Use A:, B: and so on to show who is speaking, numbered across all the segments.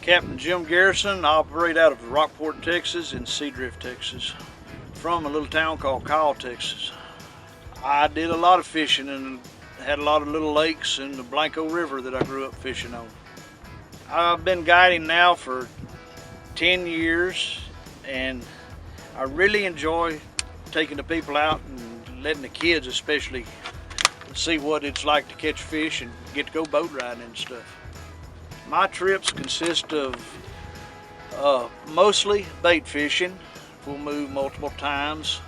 A: Captain Jim Garrison. I operate out of Rockport, Texas and Seadrift, Texas. From a little town called Kyle, Texas. I did a lot of fishing and had a lot of little lakes in the Blanco River that I grew up fishing on. I've been guiding now for 10 years and I really enjoy taking the people out and letting the kids especially see what it's like to catch fish and get to go boat riding and stuff. My trips consist of mostly bait fishing. We'll move multiple times.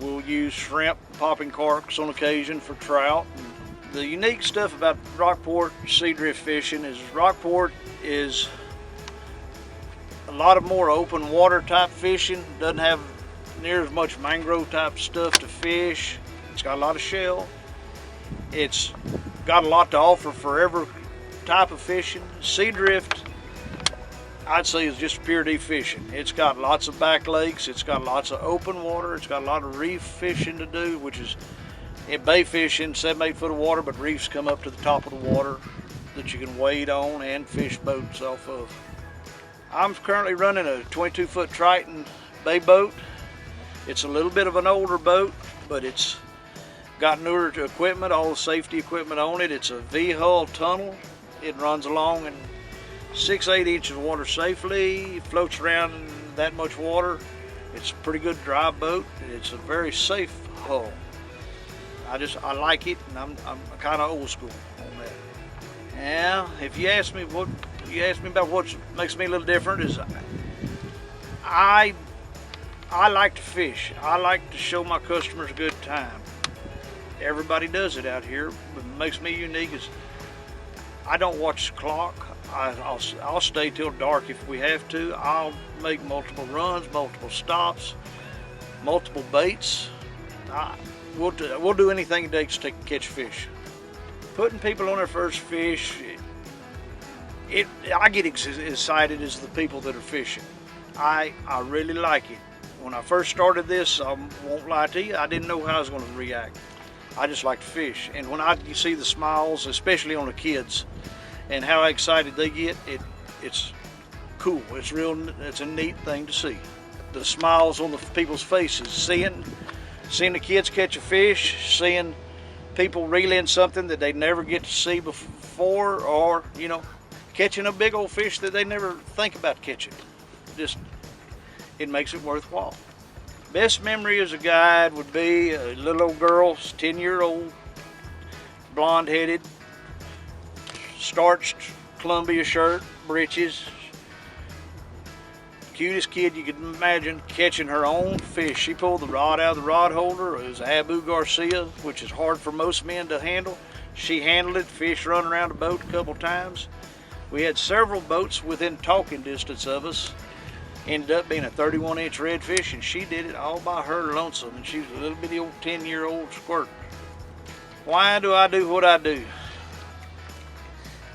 A: We'll use shrimp, popping corks on occasion for trout. The unique stuff about Rockport Seadrift fishing is Rockport is a lot of more open water type fishing. Doesn't have near as much mangrove type stuff to fish. It's got a lot of shell. It's got a lot to offer for every type of fishing. Seadrift, I'd say, is just pure deep fishing. It's got lots of back lakes, it's got lots of open water, it's got a lot of reef fishing to do, which is bay fishing, 7-8 foot of water, but reefs come up to the top of the water that you can wade on and fish boats off of. I'm currently running a 22-foot Triton bay boat. It's a little bit of an older boat, but it's got newer equipment, all the safety equipment on it. It's a V-hull tunnel. It runs along in 6-8 inches of water safely. It floats around in that much water. It's a pretty good dry boat. It's a very safe hull. I like it, and I'm kind of old school on that. Yeah, if you ask me about what makes me a little different is I like to fish. I like to show my customers a good time. Everybody does it out here. What makes me unique is I don't watch the clock. I'll stay till dark if we have to. I'll make multiple runs, multiple stops, multiple baits. We'll do anything it takes to catch fish. Putting people on their first fish, I get excited as the people that are fishing. I really like it. When I first started this, I won't lie to you, I didn't know how I was going to react. I just like to fish, and when you see the smiles, especially on the kids, and how excited they get, it's cool. It's a neat thing to see. The smiles on the people's faces, seeing the kids catch a fish, seeing people reel in something that they never get to see before, or catching a big old fish that they never think about catching. It makes it worthwhile. Best memory as a guide would be a little old girl, 10-year-old, blonde-headed, starched Columbia shirt, breeches, cutest kid you could imagine, catching her own fish. She pulled the rod out of the rod holder. It was Abu Garcia, which is hard for most men to handle. She handled it. Fish run around the boat a couple times. We had several boats within talking distance of us. Ended up being a 31-inch redfish, and she did it all by her lonesome, and she was a little bitty old 10-year-old squirt. Why do I do what I do?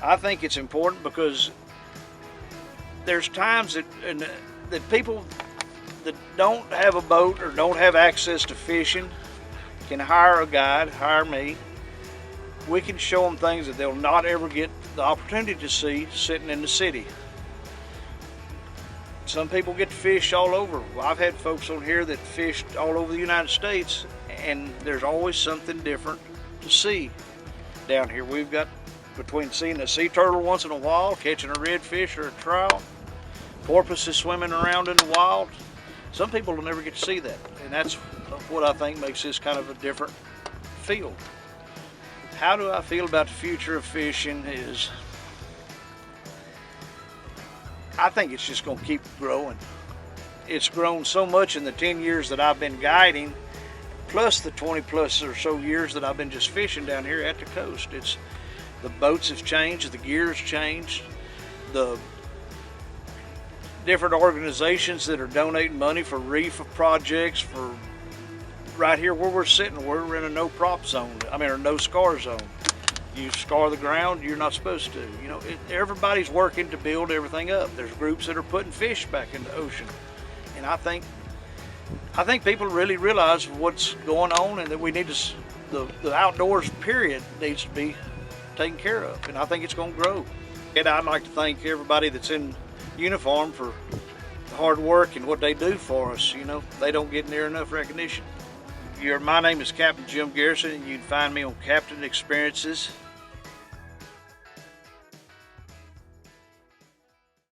A: I think it's important because there's times that people that don't have a boat or don't have access to fishing can hire a guide, hire me. We can show them things that they'll not ever get the opportunity to see sitting in the city. Some people get to fish all over. I've had folks on here that fished all over the United States, and there's always something different to see down here. We've got between seeing a sea turtle once in a while, catching a redfish or a trout, porpoises swimming around in the wild. Some people will never get to see that, and that's what I think makes this kind of a different field. How do I feel about the future of fishing is, I think it's just going to keep growing. It's grown so much in the 10 years that I've been guiding, plus the 20 plus or so years that I've been just fishing down here at the coast. The boats have changed, the gear's changed, the different organizations that are donating money for reef projects. For right here where we're sitting, we're in a no prop zone, or no scar zone. You scar the ground, you're not supposed to. Everybody's working to build everything up. There's groups that are putting fish back in the ocean, and I think people really realize what's going on, and that we need to, the outdoors period needs to be taken care of, and I think it's going to grow. And I'd like to thank everybody that's in uniform for the hard work and what they do for us. You know, they don't get near enough recognition. My name is Captain Jim Garrison, and you can find me on Captain Experiences